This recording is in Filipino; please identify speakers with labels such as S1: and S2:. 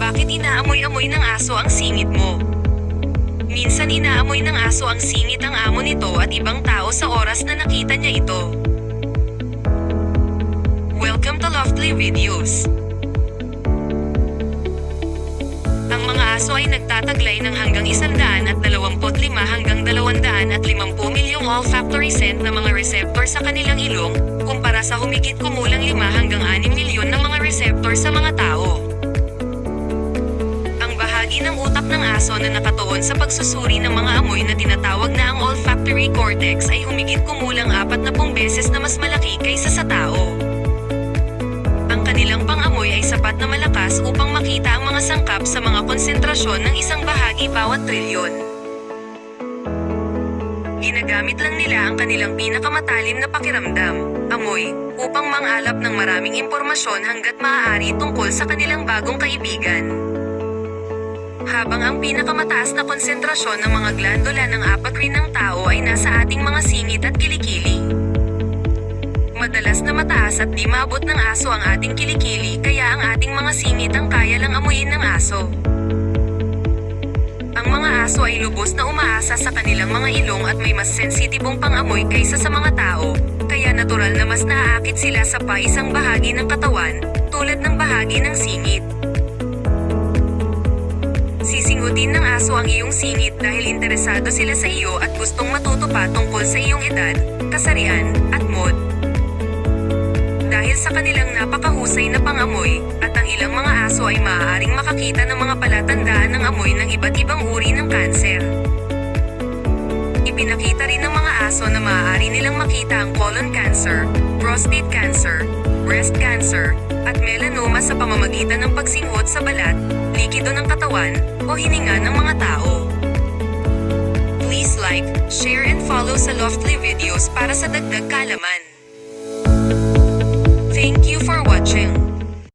S1: Bakit inaamoy-amoy ng aso ang singit mo? Minsan inaamoy ng aso ang singit ang amo nito at ibang tao sa oras na nakita niya ito. Welcome to Loftly Videos. Ang mga aso ay nagtataglay ng hanggang 125 hanggang 250 milyong olfactory scent na mga receptor sa kanilang ilong, kumpara sa humigit kumulang 5 hanggang 6 milyon na mga receptor sa mga tao. Ang bahagi ng utak ng aso na nakatuon sa pagsusuri ng mga amoy na tinatawag na ang olfactory cortex ay humigit kumulang 40 beses na mas malaki kaysa sa tao. Ang kanilang pang-amoy ay sapat na malakas upang makita ang mga sangkap sa mga konsentrasyon ng isang bahagi bawat trilyon. Ginagamit lang nila ang kanilang pinakamatalim na pakiramdam, amoy, upang mangalap ng maraming impormasyon hanggat maaari tungkol sa kanilang bagong kaibigan. Habang ang pinakamataas na konsentrasyon ng mga glandula ng apat rin ng tao ay nasa ating mga singit at kilikili. Madalas na mataas at di maabot ng aso ang ating kilikili, kaya ang ating mga singit ang kaya lang amuyin ng aso. Ang mga aso ay lubos na umaasa sa kanilang mga ilong at may mas sensitibong pang-amoy kaysa sa mga tao, kaya natural na mas naaakit sila sa isang bahagi ng katawan, tulad ng bahagi ng singit. Sisingutin ng aso ang iyong singit dahil interesado sila sa iyo at gustong matuto pa tungkol sa iyong edad, kasarian, at mood. Dahil sa kanilang napakahusay na pang-amoy, at ang ilang mga aso ay maaaring makakita ng mga palatandaan ng amoy ng iba't ibang uri ng kanser. Ipinakita rin ng mga aso na maaari nilang makita ang colon cancer, prostate cancer, breast cancer, at melanoma sa pamamagitan ng pagsinghot sa balat, likido ng katawan, o hininga ng mga tao. Please like, share and follow sa Loftly Videos para sa dagdag kaalaman.